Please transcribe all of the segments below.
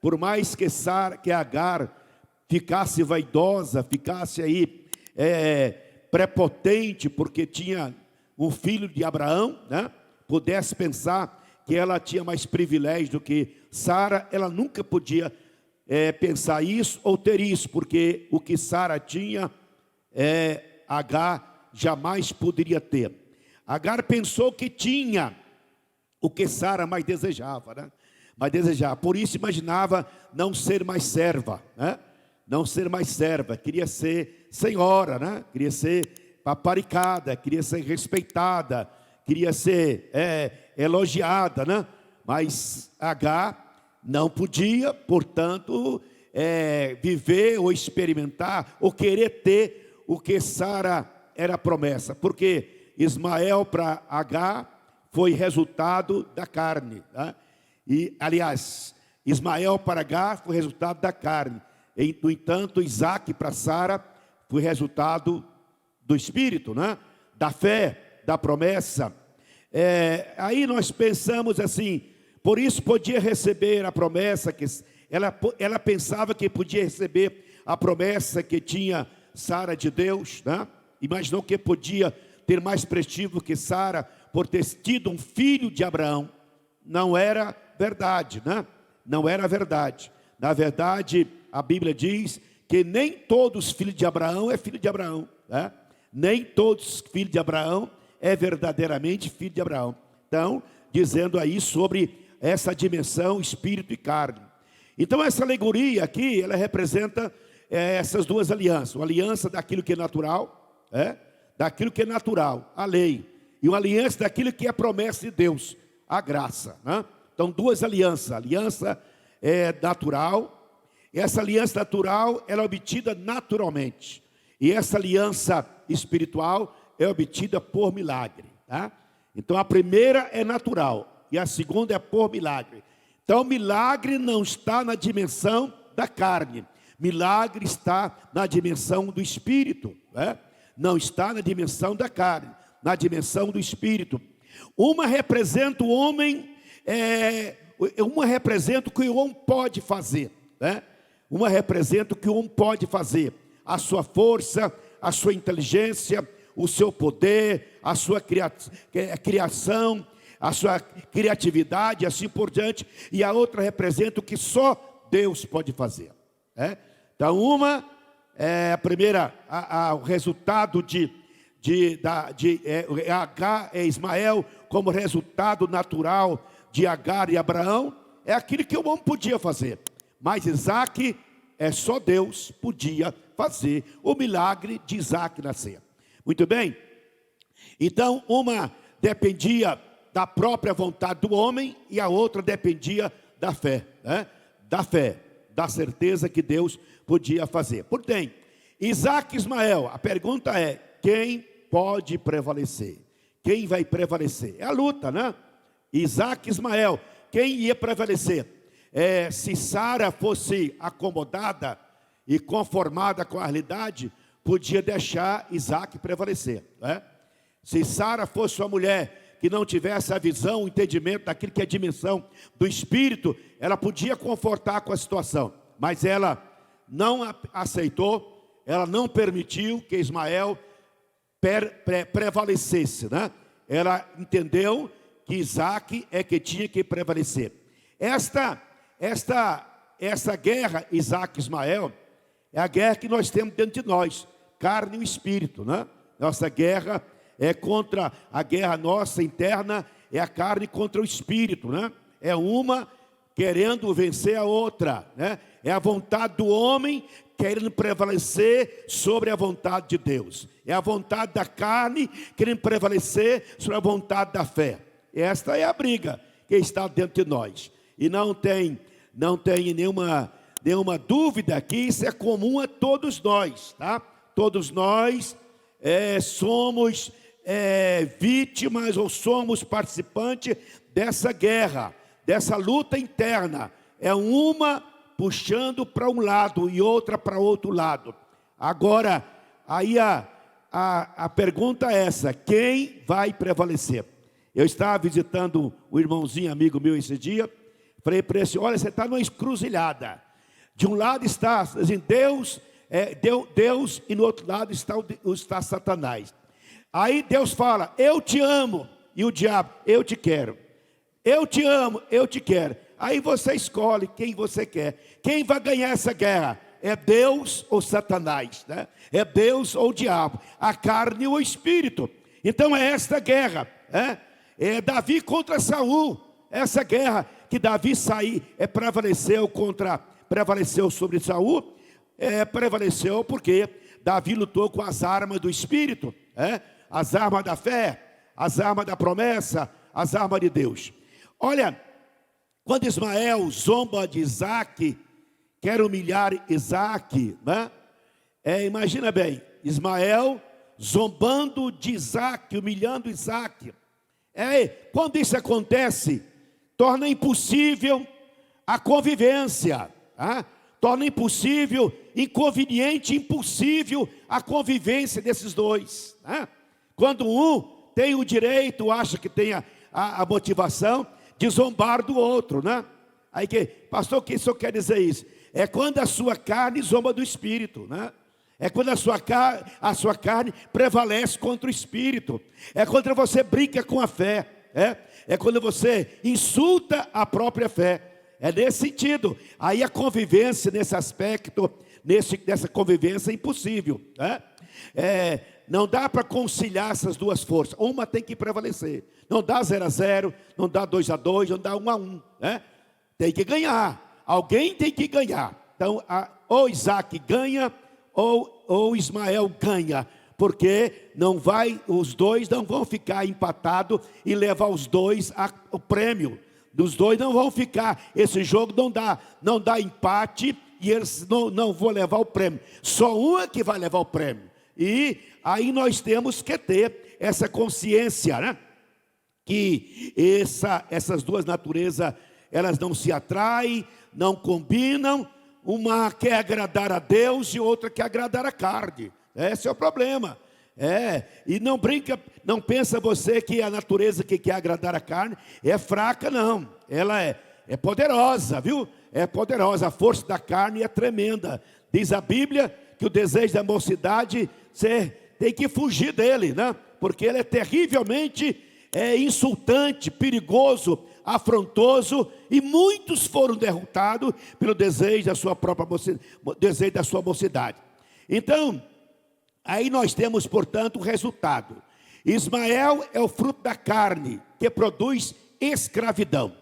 Por mais que Agar ficasse vaidosa, ficasse aí prepotente, porque tinha um filho de Abraão, né? Pudesse pensar que ela tinha mais privilégio do que Sara, ela nunca podia pensar isso ou ter isso, porque o que Sara tinha, Agar jamais poderia ter. Agar pensou que tinha o que Sara mais desejava, né? Por isso imaginava não ser mais serva, né? Não ser mais serva, queria ser senhora, né? Queria ser paparicada, queria ser respeitada, queria ser elogiada, né? Mas Agar não podia, portanto, viver ou experimentar ou querer ter o que Sara era promessa, porque Ismael para Agar foi resultado da carne, né? E, aliás, Ismael para Agar foi resultado da carne. No entanto, Isaac para Sara foi resultado do Espírito, né? Da fé, da promessa. Aí nós pensamos assim, por isso podia receber a promessa, que ela pensava que podia receber a promessa que tinha Sara de Deus, né? Imaginou que podia ter mais prestígio que Sara por ter tido um filho de Abraão. Não era verdade, né? Não era verdade. Na verdade, a Bíblia diz que nem todos os filhos de Abraão é filho de Abraão, né? Nem todos os filhos de Abraão é verdadeiramente filho de Abraão. Então, dizendo aí sobre essa dimensão espírito e carne. Então, essa alegoria aqui, ela representa essas duas alianças. Uma aliança daquilo que é natural, daquilo que é natural, a lei. E uma aliança daquilo que é promessa de Deus, a graça, né? Então, duas alianças. A aliança natural. Essa aliança natural, ela é obtida naturalmente. E essa aliança espiritual é obtida por milagre, tá? Então, a primeira é natural e a segunda é por milagre. Então, milagre não está na dimensão da carne. Milagre está na dimensão do espírito, né? Não está na dimensão da carne, na dimensão do espírito. Uma representa o homem, uma representa o que o homem pode fazer, né? Uma representa o que o homem pode fazer, a sua força, a sua inteligência, o seu poder, a sua criação, a sua criatividade, assim por diante. E a outra representa o que só Deus pode fazer, né? Então, uma a primeira, o resultado de Agar e Ismael, como resultado natural de Agar e Abraão, é aquilo que o homem podia fazer. Mas Isaac, só Deus podia fazer o milagre de Isaac nascer. Muito bem? Então, uma dependia da própria vontade do homem e a outra dependia da fé, né? Da fé, da certeza que Deus podia fazer. Portanto, Isaac e Ismael, a pergunta é: quem pode prevalecer? Quem vai prevalecer? É a luta, né? Isaac e Ismael, quem ia prevalecer? Se Sara fosse acomodada e conformada com a realidade, podia deixar Isaac prevalecer, né? Se Sara fosse uma mulher que não tivesse a visão, o entendimento daquilo que é a dimensão do espírito, ela podia confortar com a situação, mas ela não aceitou, ela não permitiu que Ismael prevalecesse, né? Ela entendeu que Isaac é que tinha que prevalecer. Essa guerra, Isaac e Ismael, é a guerra que nós temos dentro de nós, carne e espírito, né? Nossa guerra é contra a guerra nossa interna, é a carne contra o espírito, né? É uma querendo vencer a outra, né? É a vontade do homem querendo prevalecer sobre a vontade de Deus. É a vontade da carne querendo prevalecer sobre a vontade da fé. Esta é a briga que está dentro de nós. E não tem nenhuma dúvida que isso é comum a todos nós, tá? Todos nós somos vítimas ou somos participantes dessa guerra, dessa luta interna. É uma puxando para um lado e outra para outro lado. Agora, aí a pergunta é essa: quem vai prevalecer? Eu estava visitando um irmãozinho amigo meu esse dia, Falei para ele assim, olha, você está numa encruzilhada. De um lado está assim, Deus e no outro lado está Satanás. Aí Deus fala, eu te amo. E o diabo, eu te quero. Eu te amo, eu te quero. Aí você escolhe quem você quer. Quem vai ganhar essa guerra? É Deus ou Satanás, né? É Deus ou o diabo, a carne ou o espírito. Então é esta guerra, é Davi contra Saul. Essa guerra que Davi prevaleceu sobre Saul, prevaleceu porque Davi lutou com as armas do espírito, as armas da fé, as armas da promessa, as armas de Deus. Olha, quando Ismael zomba de Isaac, quer humilhar Isaac, né? Imagina bem, Ismael zombando de Isaac, humilhando Isaac. Quando isso acontece, torna impossível a convivência, torna impossível, inconveniente, impossível a convivência desses dois. Quando um tem o direito, acha que tem a motivação de zombar do outro, né? Aí pastor, o que isso quer dizer isso? É quando a sua carne zomba do espírito, né? É quando a sua carne prevalece contra o espírito. É quando você brinca com a fé. É quando você insulta a própria fé. É nesse sentido. Aí a convivência nesse aspecto, nessa convivência é impossível. Não dá para conciliar essas duas forças. Uma tem que prevalecer. Não dá 0-0, não dá 2-2, não dá 1-1. Tem que ganhar. Alguém tem que ganhar. Então, ou Isaac ganha, ou Ismael ganha. Porque os dois não vão ficar empatados e levar os dois o prêmio. Os dois não vão ficar. Esse jogo não dá empate e eles não vão levar o prêmio. Só um é que vai levar o prêmio. E aí nós temos que ter essa consciência, né? Que essas duas naturezas, elas não se atraem, não combinam. Uma quer agradar a Deus e outra quer agradar a carne. Esse é o problema. E não pensa você que a natureza que quer agradar a carne é fraca, não. Ela é poderosa, viu? É poderosa, a força da carne é tremenda. Diz a Bíblia que o desejo da mocidade, você tem que fugir dele, né? Porque ele é terrivelmente insultante, perigoso, afrontoso, e muitos foram derrotados pelo desejo da sua própria mocidade. Então, aí nós temos, portanto, o resultado. Ismael é o fruto da carne, que produz escravidão.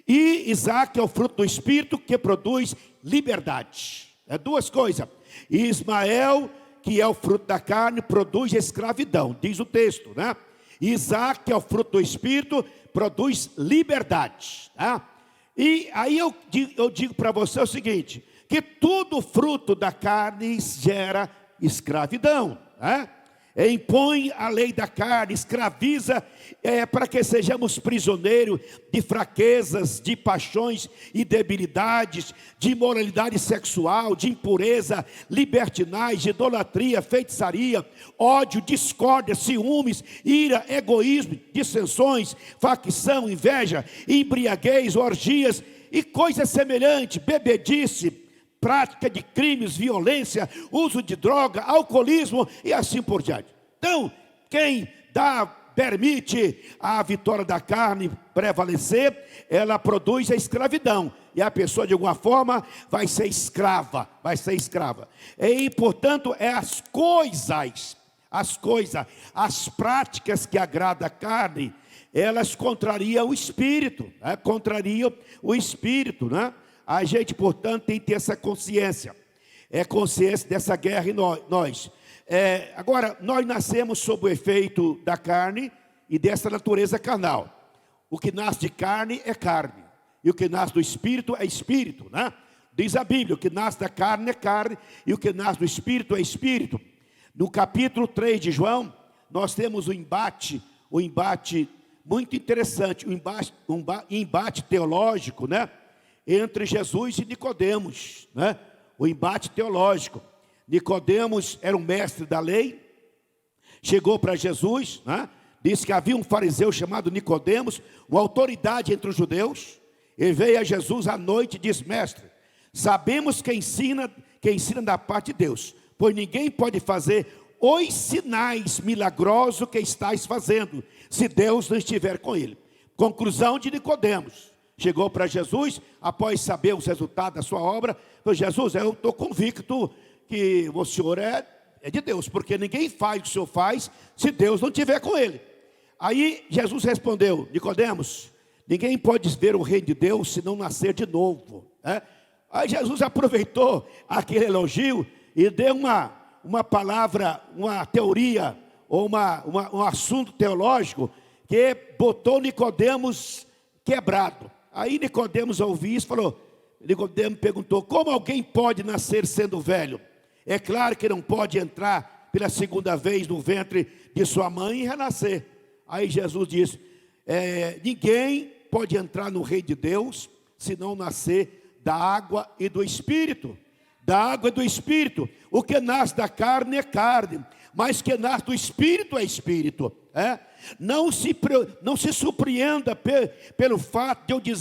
E Isaac é o fruto do espírito, que produz liberdade. É duas coisas. Ismael, que é o fruto da carne, produz escravidão, diz o texto, né? Isaac, que é o fruto do espírito, produz liberdade. E aí eu digo para você o seguinte, que tudo fruto da carne gera escravidão. Impõe a lei da carne, escraviza para que sejamos prisioneiros de fraquezas, de paixões e debilidades, de imoralidade sexual, de impureza, libertinagem, idolatria, feitiçaria, ódio, discórdia, ciúmes, ira, egoísmo, dissensões, facção, inveja, embriaguez, orgias e coisas semelhantes, bebedice, prática de crimes, violência, uso de droga, alcoolismo e assim por diante. Então, quem permite a vitória da carne prevalecer, ela produz a escravidão. E a pessoa, de alguma forma, vai ser escrava. E, portanto, as práticas que agradam a carne, elas contrariam o espírito. Né? A gente, portanto, tem que ter essa consciência. Consciência dessa guerra em nós. Agora, nós nascemos sob o efeito da carne e dessa natureza carnal. O que nasce de carne é carne. E o que nasce do espírito é espírito, né? Diz a Bíblia, o que nasce da carne é carne. E o que nasce do espírito é espírito. No capítulo 3 de João, nós temos um embate muito interessante. Um embate teológico, né? Entre Jesus e Nicodemos, né? O embate teológico. Nicodemos era um mestre da lei, chegou para Jesus, né? Disse que havia um fariseu chamado Nicodemos, uma autoridade entre os judeus. Ele veio a Jesus à noite e disse: mestre, sabemos que ensina da parte de Deus, pois ninguém pode fazer os sinais milagrosos que estáis fazendo, se Deus não estiver com ele. Conclusão de Nicodemos. Chegou para Jesus, após saber os resultados da sua obra, falou: Jesus, eu estou convicto que o Senhor é de Deus, porque ninguém faz o que o Senhor faz, se Deus não estiver com ele. Aí Jesus respondeu: Nicodemos, ninguém pode ver o reino de Deus se não nascer de novo, né? Aí Jesus aproveitou aquele elogio e deu uma palavra, uma teoria, ou um assunto teológico, que botou Nicodemos quebrado. Aí Nicodemos ouviu isso e falou, Nicodemos perguntou: como alguém pode nascer sendo velho? É claro que não pode entrar pela segunda vez no ventre de sua mãe e renascer. Aí Jesus disse: ninguém pode entrar no reino de Deus se não nascer da água e do Espírito. Da água e do Espírito. O que nasce da carne é carne, mas o que nasce do Espírito é Espírito. Não se surpreenda pelo fato de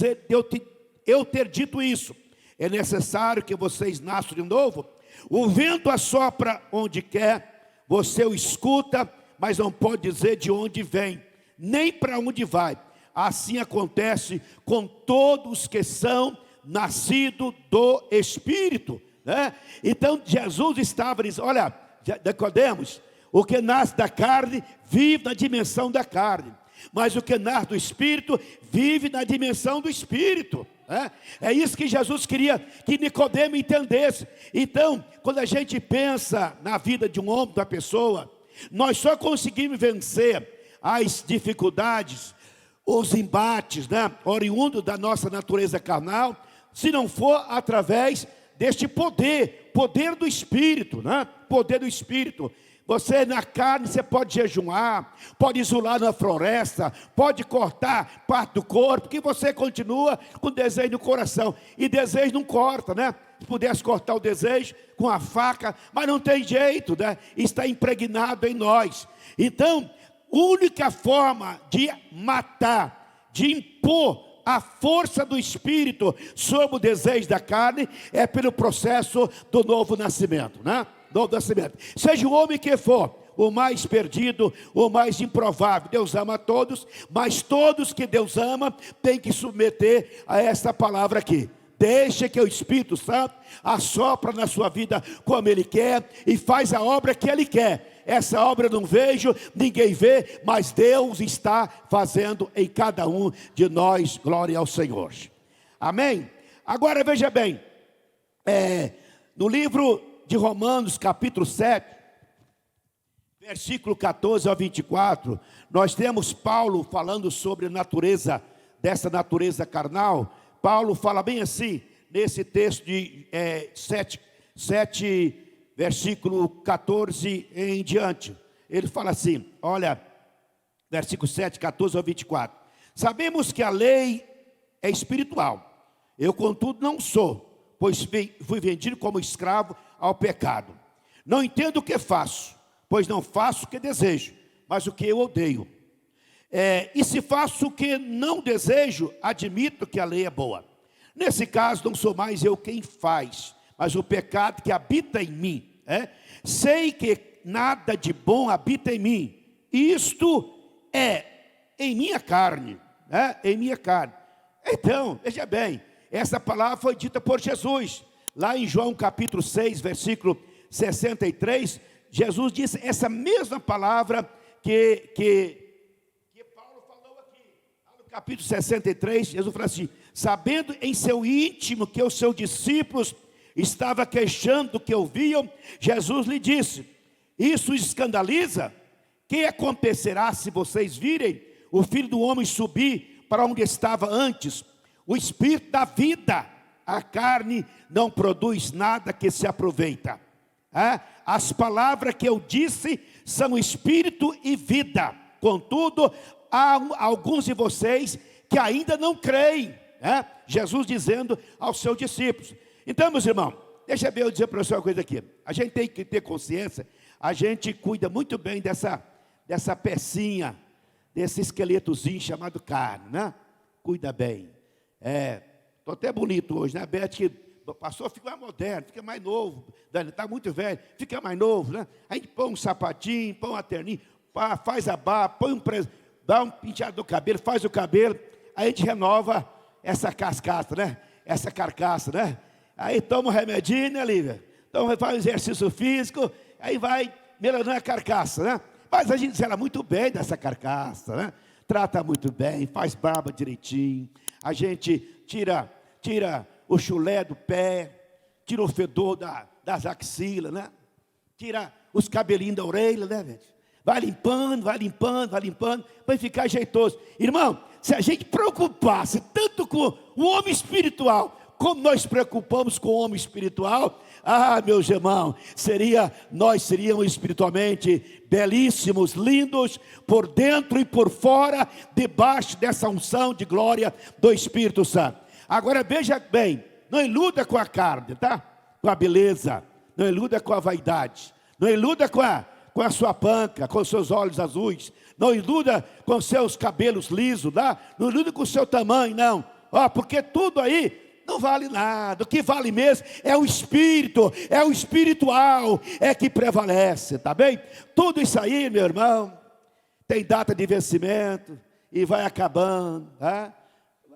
eu ter dito isso. É necessário que vocês nasçam de novo. O vento assopra onde quer, você o escuta, mas não pode dizer de onde vem, nem para onde vai. Assim acontece com todos que são nascidos do Espírito, né? Então Jesus estava dizendo: olha, Nicodemos, o que nasce da carne vive na dimensão da carne, mas o que nasce do Espírito vive na dimensão do Espírito. É isso que Jesus queria que Nicodemo entendesse. Então, quando a gente pensa na vida de um homem, da pessoa, nós só conseguimos vencer as dificuldades, os embates, né, oriundos da nossa natureza carnal, se não for através deste poder do Espírito, né? Poder do Espírito. Você na carne, você pode jejuar, pode isolar na floresta, pode cortar parte do corpo, que você continua com desejo no coração. E desejo não corta, né? Se pudesse cortar o desejo com a faca, mas não tem jeito, né? Está impregnado em nós. Então, única forma de matar, de impor a força do Espírito sobre o desejo da carne é pelo processo do novo nascimento, né? Novo nascimento. Seja o homem que for, o mais perdido, o mais improvável, Deus ama a todos, mas todos que Deus ama têm que submeter a essa palavra aqui. Deixa que o Espírito Santo assopra na sua vida como Ele quer e faz a obra que Ele quer. Essa obra eu não vejo, ninguém vê, mas Deus está fazendo em cada um de nós. Glória ao Senhor. Amém? Agora veja bem, no livro de Romanos, capítulo 7, versículo 14 ao 24, nós temos Paulo falando sobre a natureza, dessa natureza carnal. Paulo fala bem assim, nesse texto de 7, versículo 14 em diante. Ele fala assim, olha, versículo 7, 14 ao 24. Sabemos que a lei é espiritual. Eu, contudo, não sou, pois fui vendido como escravo ao pecado. Não entendo o que faço, pois não faço o que desejo, mas o que eu odeio. E se faço o que não desejo, admito que a lei é boa. Nesse caso, não sou mais eu quem faz, mas o pecado que habita em mim. Sei que nada de bom habita em mim. Isto é em minha carne. Em minha carne. Então, veja bem, essa palavra foi dita por Jesus. Lá em João capítulo 6, versículo 63, Jesus disse essa mesma palavra que Paulo falou aqui. No capítulo 63, Jesus falou assim: sabendo em seu íntimo que os seus discípulos estavam queixando do que ouviam, Jesus lhe disse: isso os escandaliza? Que acontecerá se vocês virem o Filho do Homem subir para onde estava antes? O Espírito da vida, a carne não produz nada que se aproveita. As palavras que eu disse são espírito e vida. Contudo, há alguns de vocês que ainda não creem. Jesus dizendo aos seus discípulos. Então, meus irmãos, deixa eu dizer para você uma coisa aqui. A gente tem que ter consciência. A gente cuida muito bem dessa pecinha, desse esqueletozinho chamado carne, né? Cuida bem. Estou até bonito hoje, né? Beth, que passou, fica mais moderno, fica mais novo. Está muito velho, fica mais novo, né? A gente põe um sapatinho, põe uma terninha, faz a barba, põe dá um penteado no cabelo, faz o cabelo, aí a gente renova essa cascata, né? Essa carcaça, né? Aí toma um remedinho, né, Lívia? Então faz um exercício físico, aí vai melhorando a carcaça, né? Mas a gente zela muito bem dessa carcaça, né? Trata muito bem, faz barba direitinho. A gente tira o chulé do pé, tira o fedor das axilas, né? Tira os cabelinhos da orelha, né, gente? Vai limpando, vai ficar jeitoso. Irmão, se a gente preocupasse tanto com o homem espiritual, como nós preocupamos com o homem espiritual, meus irmãos, nós seríamos espiritualmente belíssimos, lindos, por dentro e por fora, debaixo dessa unção de glória do Espírito Santo. Agora veja bem, não iluda com a carne, tá? Com a beleza, não iluda com a vaidade, não iluda com a sua panca, com os seus olhos azuis, não iluda com seus cabelos lisos, tá? Não iluda com o seu tamanho, não. Porque tudo aí não vale nada. O que vale mesmo é o Espírito, é o espiritual, é que prevalece, tá bem? Tudo isso aí, meu irmão, tem data de vencimento e vai acabando, tá?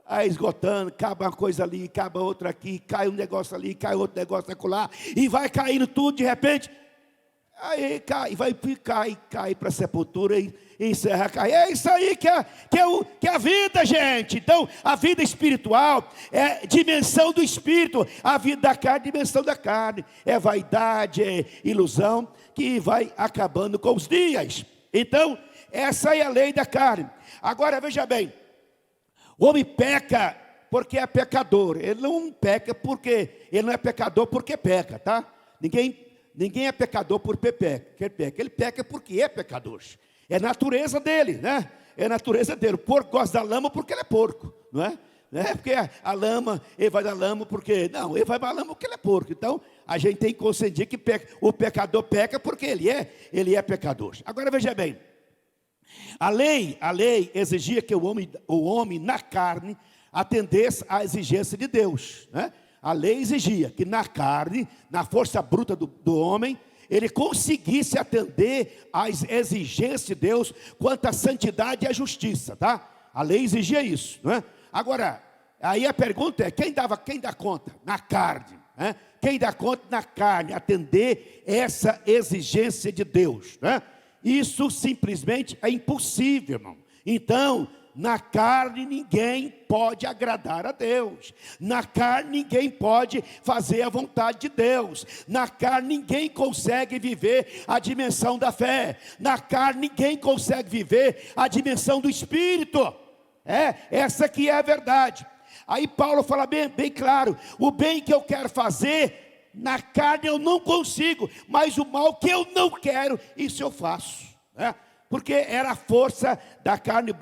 Aí esgotando, acaba uma coisa ali, acaba outra aqui, cai um negócio ali, cai outro negócio acolá, e vai caindo tudo de repente. Aí cai para a sepultura e encerra a carreira. É isso aí que é a vida, gente. Então, a vida espiritual é dimensão do espírito. A vida da carne, dimensão da carne. É vaidade, é ilusão, que vai acabando com os dias. Então, essa é a lei da carne. Agora, veja bem. O homem peca porque é pecador. Ele não peca porque... Ele não é pecador porque peca, tá? Ninguém é pecador porque peca. Ele peca porque é pecador. É natureza dele, né? É natureza dele. O porco gosta da lama porque ele é porco, não é? Não é porque a lama, ele vai da lama porque... Não, ele vai da lama porque ele é porco. Então, a gente tem que conceder que o pecador peca porque ele é pecador. Agora, veja bem. A lei exigia que o homem na carne atendesse à exigência de Deus, né? A lei exigia que na carne, na força bruta do homem, ele conseguisse atender às exigências de Deus quanto à santidade e à justiça, tá? A lei exigia isso, não é? Agora, aí a pergunta é, quem dá conta? Na carne, né? Quem dá conta na carne, atender essa exigência de Deus, né? Isso simplesmente é impossível, irmão. Então, na carne ninguém pode agradar a Deus. Na carne ninguém pode fazer a vontade de Deus. Na carne ninguém consegue viver a dimensão da fé. Na carne ninguém consegue viver a dimensão do Espírito. Essa que é a verdade. Aí Paulo fala bem claro: o bem que eu quero fazer, na carne eu não consigo, mas o mal que eu não quero, isso eu faço, né? Porque era a força da carne,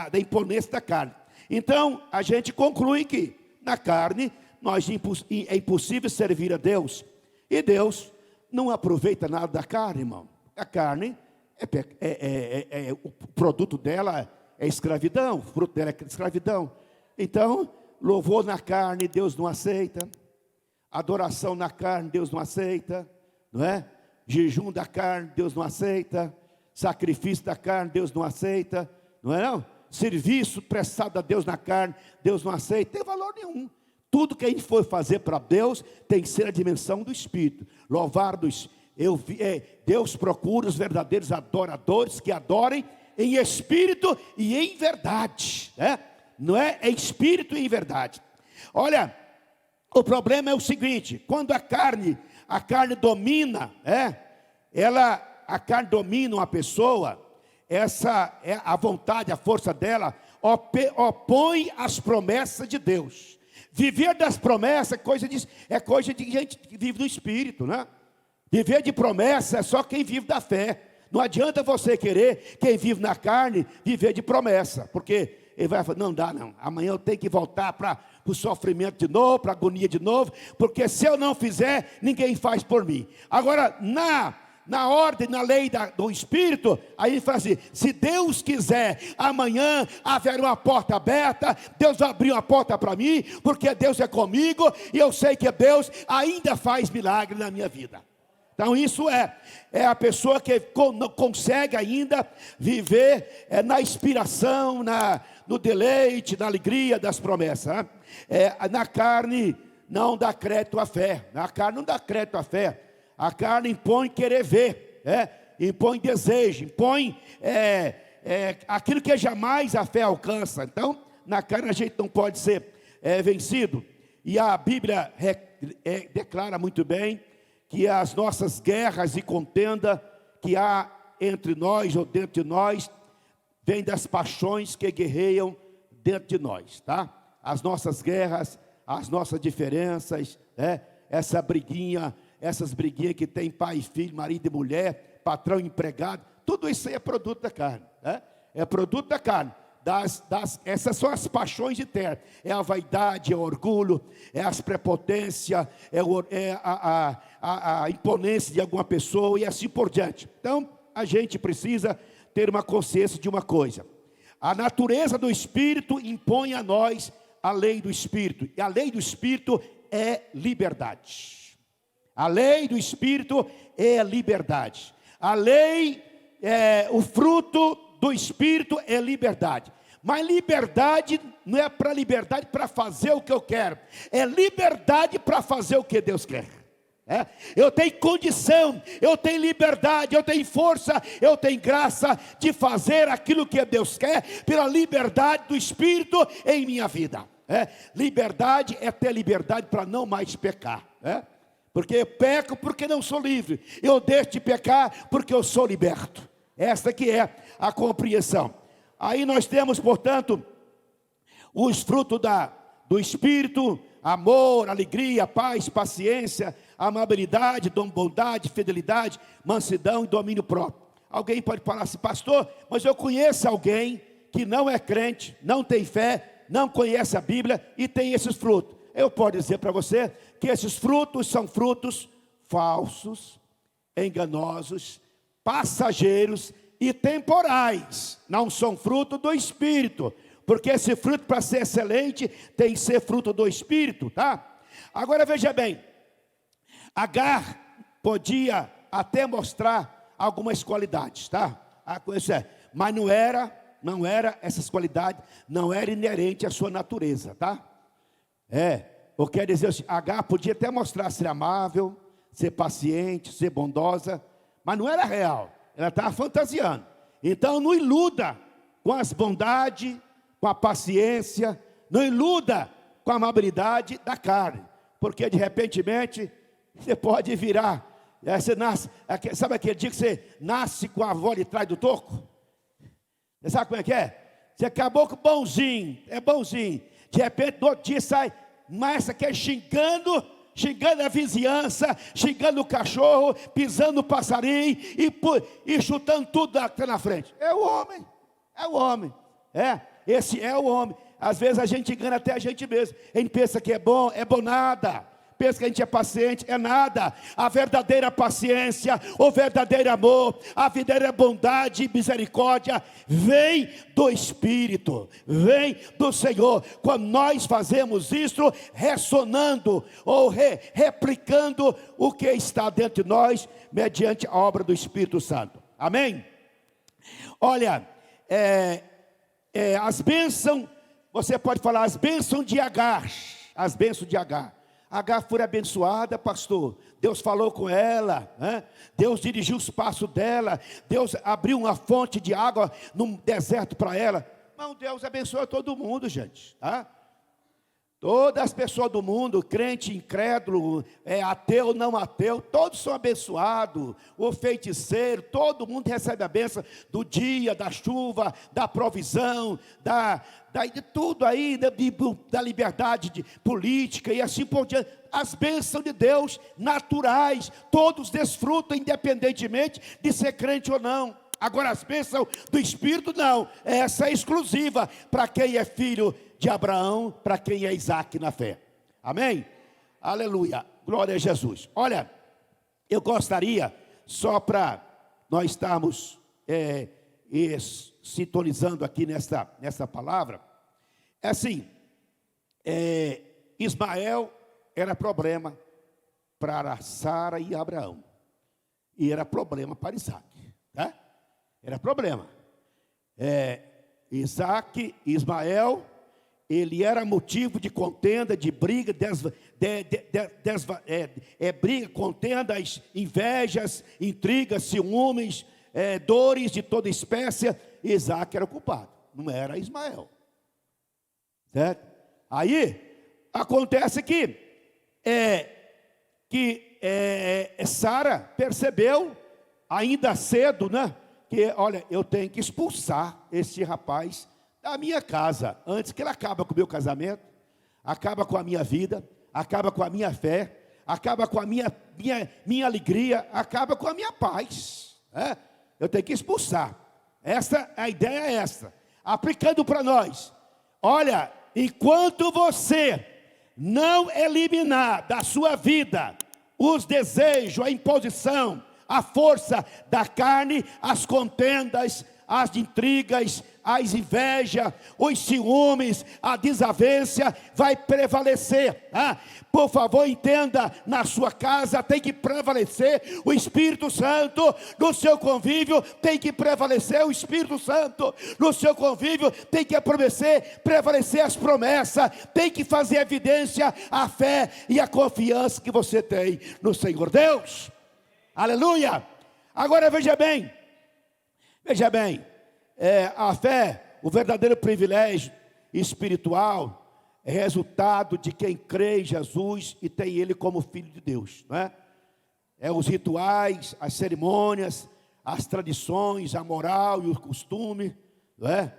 da imponência da carne. Então, a gente conclui que na carne é impossível servir a Deus. E Deus não aproveita nada da carne, irmão. A carne, o produto dela é escravidão, o fruto dela é escravidão. Então, louvor na carne, Deus não aceita. Adoração na carne, Deus não aceita. Não é? Jejum da carne, Deus não aceita. Sacrifício da carne, Deus não aceita, não é não? Serviço prestado a Deus na carne, Deus não aceita, não tem valor nenhum. Tudo que a gente for fazer para Deus, tem que ser a dimensão do Espírito. Deus procura os verdadeiros adoradores, que adorem em espírito e em verdade, né? Não é em espírito e em verdade. Olha, o problema é o seguinte: quando a carne domina, a carne domina uma pessoa, essa é a vontade, a força dela, opõe as promessas de Deus. Viver das promessas é coisa de gente que vive no Espírito, né? Viver de promessa é só quem vive da fé. Não adianta você querer, quem vive na carne, viver de promessa, porque ele vai falar: não dá não, amanhã eu tenho que voltar para o sofrimento de novo, para a agonia de novo, porque se eu não fizer, ninguém faz por mim. Agora, na ordem, na lei do Espírito, aí ele fala assim: se Deus quiser, amanhã haverá uma porta aberta, Deus vai abrir uma porta para mim, porque Deus é comigo, e eu sei que Deus ainda faz milagre na minha vida. Então isso é a pessoa que não consegue ainda viver na inspiração, no deleite, na alegria das promessas, né? Na carne não dá crédito à fé, na carne não dá crédito à fé. A carne impõe querer ver, impõe desejo, impõe aquilo que jamais a fé alcança. Então, na carne a gente não pode ser vencido. E a Bíblia declara muito bem que as nossas guerras e contenda que há entre nós ou dentro de nós, vem das paixões que guerreiam dentro de nós, tá? As nossas guerras, as nossas diferenças, essas briguinhas que tem pai e filho, marido e mulher, patrão e empregado, tudo isso aí é produto da carne, é produto da carne. Essas são as paixões de terra, é a vaidade, é o orgulho, é as prepotências, é a imponência de alguma pessoa e assim por diante. Então, a gente precisa ter uma consciência de uma coisa: a natureza do Espírito impõe a nós a lei do Espírito, e a lei do Espírito é liberdade. A lei do Espírito é liberdade. A lei, o fruto do Espírito é liberdade. Mas liberdade não é para liberdade para fazer o que eu quero, é liberdade para fazer o que Deus quer. Eu tenho condição, eu tenho liberdade, eu tenho força, eu tenho graça de fazer aquilo que Deus quer, pela liberdade do Espírito em minha vida. Liberdade é ter liberdade para não mais pecar. Porque eu peco porque não sou livre, eu deixo de pecar porque eu sou liberto. Esta que é a compreensão. Aí nós temos, portanto, os frutos do Espírito: amor, alegria, paz, paciência, amabilidade, bondade, fidelidade, mansidão e domínio próprio. Alguém pode falar assim: pastor, mas eu conheço alguém que não é crente, não tem fé, não conhece a Bíblia e tem esses frutos. Eu posso dizer para você que esses frutos são frutos falsos, enganosos, passageiros e temporais. Não são fruto do Espírito, porque esse fruto, para ser excelente, tem que ser fruto do Espírito, tá? Agora veja bem, Agar podia até mostrar algumas qualidades, tá? Mas não era essas qualidades, não era inerente à sua natureza, tá? Eu quero dizer assim, Agar podia até mostrar ser amável, ser paciente, ser bondosa, mas não era real, ela estava fantasiando. Então não iluda com as bondades, com a paciência, não iluda com a amabilidade da carne, porque de repentemente você pode virar, você nasce, sabe aquele dia que você nasce com a avó de trás do toco? Você sabe como é que é? Você acabou com bonzinho, é bonzinho, de repente no outro dia sai, mas aqui xingando a vizinhança, xingando o cachorro, pisando no passarinho e chutando tudo que está na frente. É o homem, esse é o homem. Às vezes a gente engana até a gente mesmo, a gente pensa que é bom nada. Pensa que a gente é paciente, é nada. A verdadeira paciência, o verdadeiro amor, a verdadeira bondade e misericórdia vem do Espírito, vem do Senhor. Quando nós fazemos isso, ressonando ou replicando o que está dentro de nós, mediante a obra do Espírito Santo. Amém? Olha, as bênçãos, você pode falar as bênçãos de Agar, as bênçãos de Agar. Agar foi abençoada, pastor. Deus falou com ela, Deus dirigiu os passos dela. Deus abriu uma fonte de água num deserto para ela. Não, Deus abençoa todo mundo, gente, Todas as pessoas do mundo, crente, incrédulo, ateu, não ateu, todos são abençoados. O feiticeiro, todo mundo recebe a bênção do dia, da chuva, da provisão, de tudo aí, da liberdade política e assim por diante. As bênçãos de Deus naturais, todos desfrutam independentemente de ser crente ou não. Agora as bênçãos do Espírito não, essa é exclusiva para quem é filho de Abraão, para quem é Isaac na fé. Amém? Aleluia, glória a Jesus. Olha, eu gostaria só para nós estarmos sintonizando aqui nessa palavra, é assim, Ismael era problema para Sara e Abraão, e era problema para Isaac, tá? Era problema. Ismael, ele era motivo de contenda, de briga, briga, contendas, invejas, intrigas, ciúmes, dores de toda espécie. Isaac era o culpado, não era Ismael, certo? Aí acontece que Sara percebeu ainda cedo, né, que olha, eu tenho que expulsar esse rapaz da minha casa, antes que ele acabe com o meu casamento, acaba com a minha vida, acaba com a minha fé, acaba com a minha alegria, acaba com a minha paz, eu tenho que expulsar. A ideia é essa, aplicando para nós. Olha, enquanto você não eliminar da sua vida os desejos, a imposição, a força da carne, as contendas, as intrigas, as invejas, os ciúmes, a desavença vai prevalecer. Por favor, entenda, na sua casa tem que prevalecer o Espírito Santo, no seu convívio tem que prevalecer o Espírito Santo, no seu convívio tem que prevalecer as promessas, tem que fazer evidência a fé e a confiança que você tem no Senhor Deus. Aleluia! Agora veja bem, a fé, o verdadeiro privilégio espiritual, é resultado de quem crê em Jesus e tem Ele como Filho de Deus, não é? Os rituais, as cerimônias, as tradições, a moral e o costume, não é?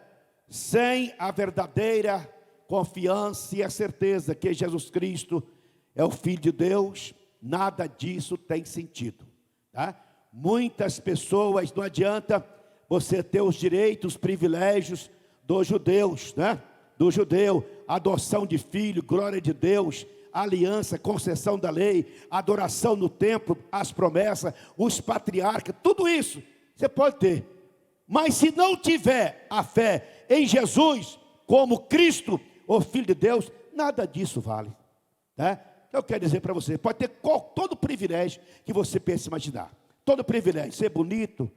Sem a verdadeira confiança e a certeza que Jesus Cristo é o Filho de Deus, nada disso tem sentido, tá? Muitas pessoas, não adianta você ter os direitos, os privilégios dos judeus, né? Do judeu, adoção de filho, glória de Deus, aliança, concessão da lei, adoração no templo, as promessas, os patriarcas, tudo isso você pode ter. Mas se não tiver a fé em Jesus como Cristo, o Filho de Deus, nada disso vale, tá? Eu quero dizer para você, pode ter todo o privilégio que você pensa imaginar, todo o privilégio, ser bonito,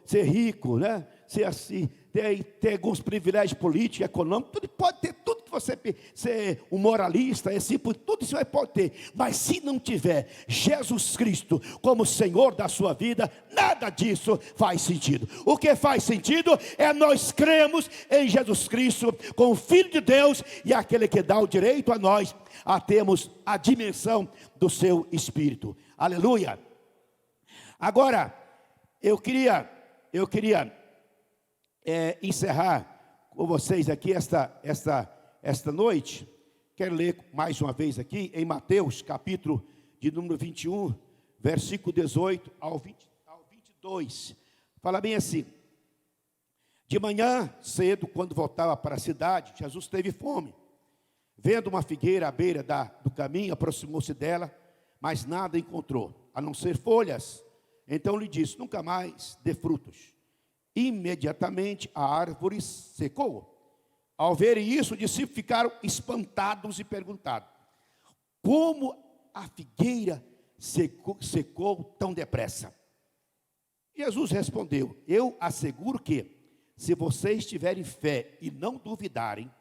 ser rico, né? Ser assim, ter alguns privilégios políticos, econômicos, tudo pode ter, tudo que você ser um moralista, tudo isso pode ter, mas se não tiver Jesus Cristo como Senhor da sua vida, nada disso faz sentido. O que faz sentido é nós cremos em Jesus Cristo como Filho de Deus e aquele que dá o direito a nós a termos a dimensão do seu Espírito. Aleluia! Agora, eu queria encerrar com vocês aqui esta noite. Quero ler mais uma vez aqui em Mateus, capítulo de número 21, versículo 18 ao 22. Fala bem assim: de manhã cedo, quando voltava para a cidade, Jesus teve fome. Vendo uma figueira à beira do caminho, aproximou-se dela, mas nada encontrou, a não ser folhas. Então lhe disse: nunca mais dê frutos. Imediatamente a árvore secou. Ao verem isso, os discípulos ficaram espantados e perguntaram: como a figueira secou tão depressa? Jesus respondeu: eu asseguro que, se vocês tiverem fé e não duvidarem,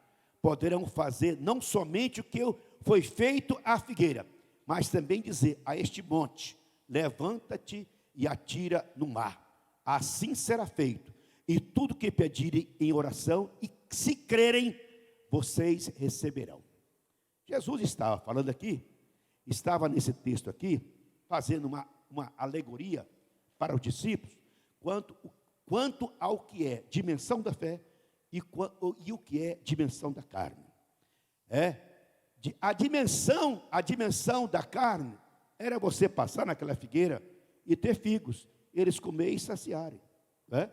poderão fazer não somente o que foi feito à figueira, mas também dizer a este monte: levanta-te e atira no mar. Assim será feito, e tudo que pedirem em oração, e se crerem, vocês receberão. Jesus estava falando aqui, estava nesse texto aqui, fazendo uma alegoria para os discípulos, quanto ao que é dimensão da fé e o que é dimensão da carne. A dimensão da carne era você passar naquela figueira e ter figos, eles comerem e saciarem, né?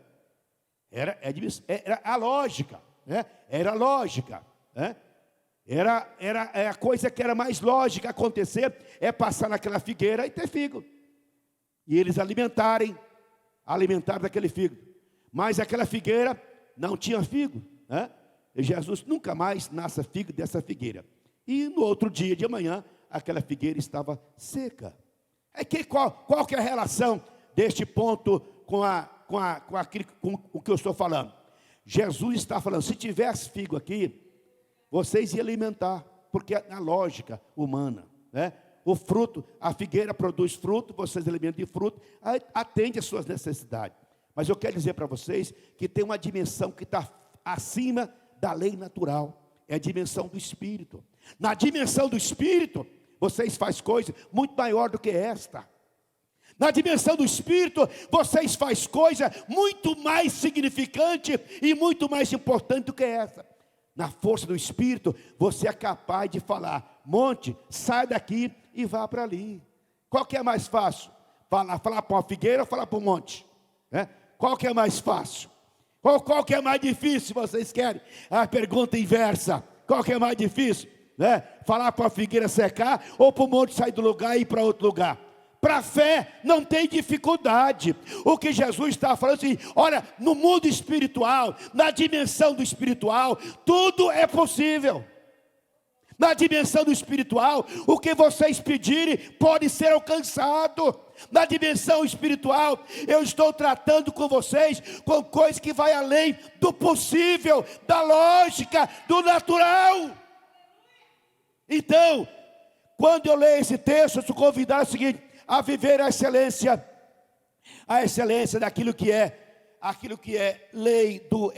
Era a lógica, né? Era a lógica, né? Era a coisa que era mais lógica acontecer, é passar naquela figueira e ter figo. e eles alimentaram daquele figo. Mas aquela figueira não tinha figo, né? E Jesus nunca mais nasce figo dessa figueira. E no outro dia de manhã, aquela figueira estava seca. Qual que é a relação deste ponto com o que eu estou falando? Jesus está falando, se tivesse figo aqui, vocês iam alimentar, porque é na lógica humana, né? O fruto, a figueira produz fruto, vocês alimentam de fruto, atende às suas necessidades. Mas eu quero dizer para vocês que tem uma dimensão que está acima da lei natural, é a dimensão do Espírito. Na dimensão do Espírito, vocês fazem coisa muito maior do que esta. Na dimensão do Espírito, vocês fazem coisa muito mais significante e muito mais importante do que essa. Na força do Espírito, você é capaz de falar, monte, sai daqui e vá para ali. Qual que é mais fácil? Falar para uma figueira ou falar para um monte? Qual que é mais fácil? Qual que é mais difícil, vocês querem? A pergunta inversa. Qual que é mais difícil? Falar para a figueira secar ou para o monte sair do lugar e ir para outro lugar? Para a fé não tem dificuldade. O que Jesus está falando assim, olha, no mundo espiritual, na dimensão do espiritual, tudo é possível. Na dimensão do espiritual, o que vocês pedirem pode ser alcançado. Na dimensão espiritual, eu estou tratando com vocês com coisas que vai além do possível, da lógica, do natural. Então, quando eu leio esse texto, eu sou convidado ao seguinte, a viver a excelência daquilo que é lei do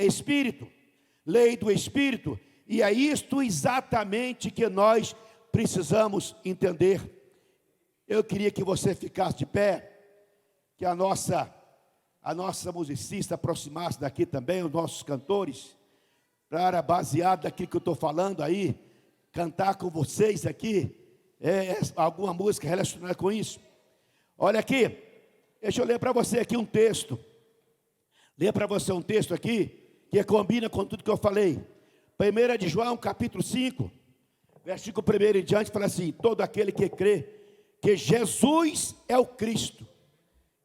Espírito, e é isto exatamente que nós precisamos entender. Eu queria que você ficasse de pé, que a nossa musicista aproximasse daqui também, os nossos cantores, para, baseado naquilo que eu estou falando aí, cantar com vocês aqui, alguma música relacionada com isso. Olha aqui, deixa eu ler para você aqui um texto. Ler para você um texto aqui, que combina com tudo que eu falei. 1 de João, capítulo 5, versículo 1 em diante, fala assim, todo aquele que crê que Jesus é o Cristo,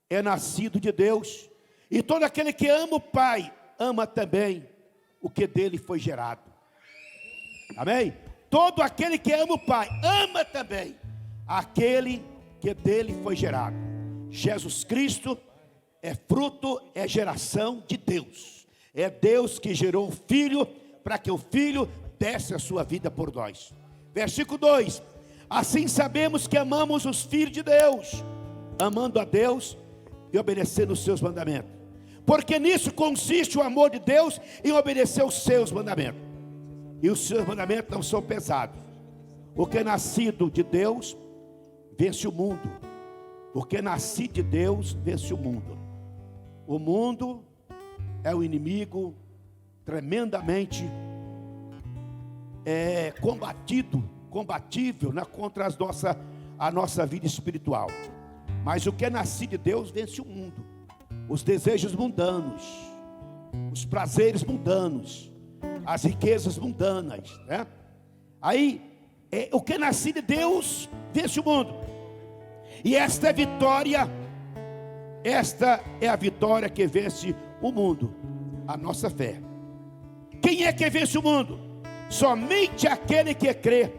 é nascido de Deus, e todo aquele que ama o Pai, ama também o que dele foi gerado. Amém? Todo aquele que ama o Pai, ama também aquele que dele foi gerado. Jesus Cristo é fruto, é geração de Deus. É Deus que gerou o Filho, para que o Filho desse a sua vida por nós. Versículo 2, assim sabemos que amamos os filhos de Deus, amando a Deus e obedecendo os seus mandamentos. Porque nisso consiste o amor de Deus, em obedecer os seus mandamentos. E os seus mandamentos não são pesados. O que é nascido de Deus vence o mundo. Porque nascido de Deus vence o mundo. O mundo é o inimigo tremendamente combatível, né, contra a nossa vida espiritual. Mas o que é nascido de Deus vence o mundo. Os desejos mundanos, os prazeres mundanos, as riquezas mundanas, né? Aí, o que é nascido de Deus vence o mundo. E esta é a vitória que vence o mundo, a nossa fé. Quem é que vence o mundo? Somente aquele que crê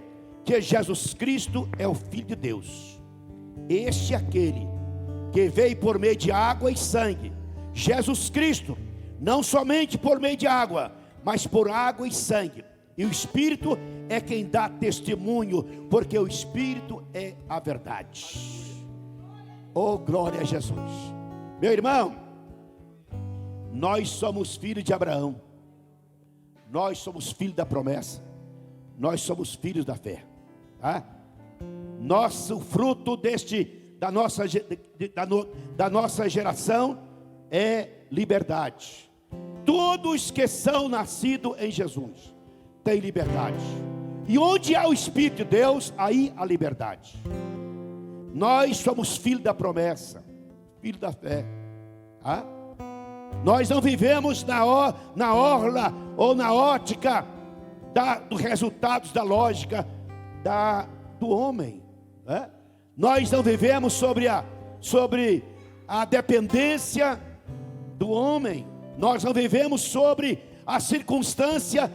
que Jesus Cristo é o Filho de Deus. Este é aquele que veio por meio de água e sangue. Jesus Cristo, não somente por meio de água, mas por água e sangue. E o Espírito é quem dá testemunho, porque o Espírito é a verdade. Oh, glória a Jesus. Meu irmão, nós somos filhos de Abraão. Nós somos filhos da promessa. Nós somos filhos da fé, tá? Nosso fruto da nossa geração é liberdade. Todos que são nascidos em Jesus têm liberdade. E onde há o Espírito de Deus, aí há liberdade. Nós somos filhos da promessa, filhos da fé, tá? Nós não vivemos na orla ou na ótica dos resultados da lógica do homem, né? Nós não vivemos sobre a dependência do homem. Nós não vivemos sobre a circunstância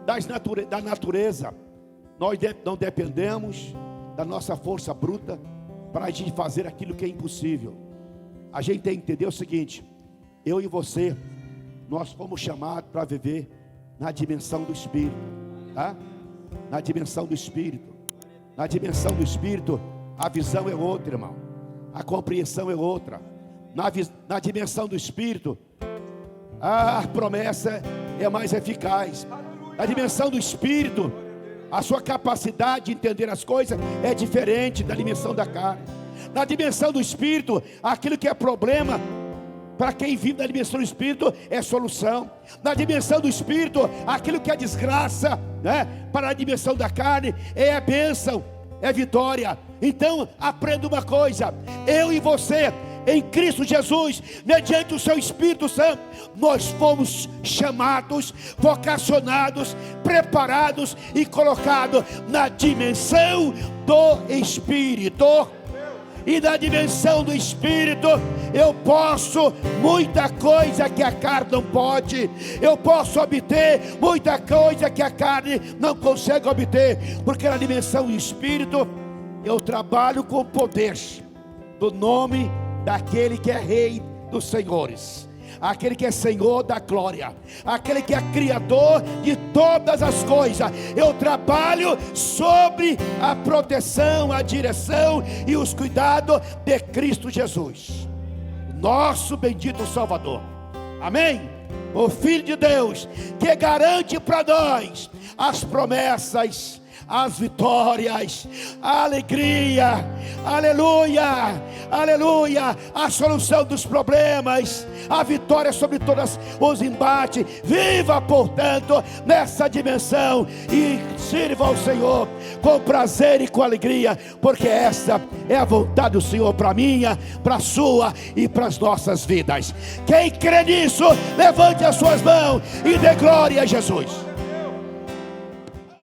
da natureza. Nós não dependemos da nossa força bruta para a gente fazer aquilo que é impossível. A gente tem que entender o seguinte: eu e você, nós fomos chamados para viver na dimensão do Espírito, tá? Na dimensão do Espírito. Na dimensão do Espírito, a visão é outra, irmão. A compreensão é outra. Na dimensão do Espírito, a promessa é mais eficaz. Na dimensão do Espírito, a sua capacidade de entender as coisas é diferente da dimensão da carne. Na dimensão do Espírito, aquilo que é problema, para quem vive na dimensão do Espírito, é solução. Na dimensão do Espírito, aquilo que é desgraça, né, para a dimensão da carne, é a bênção, é vitória. Então, aprenda uma coisa: eu e você, em Cristo Jesus, mediante o seu Espírito Santo, nós fomos chamados, vocacionados, preparados e colocados na dimensão do Espírito. E na dimensão do Espírito, eu posso muita coisa que a carne não pode. Eu posso obter muita coisa que a carne não consegue obter, porque na dimensão do Espírito eu trabalho com o poder do nome daquele que é Rei dos Senhores, aquele que é Senhor da glória, aquele que é Criador de todas as coisas. Eu trabalho sobre a proteção, a direção e os cuidados de Cristo Jesus, nosso bendito Salvador. Amém? O Filho de Deus, que garante para nós as promessas, as vitórias, a alegria, aleluia, aleluia, a solução dos problemas, a vitória sobre todos os embates. Viva, portanto, nessa dimensão e sirva ao Senhor com prazer e com alegria, porque essa é a vontade do Senhor para a minha, para a sua e para as nossas vidas. Quem crê nisso, levante as suas mãos e dê glória a Jesus.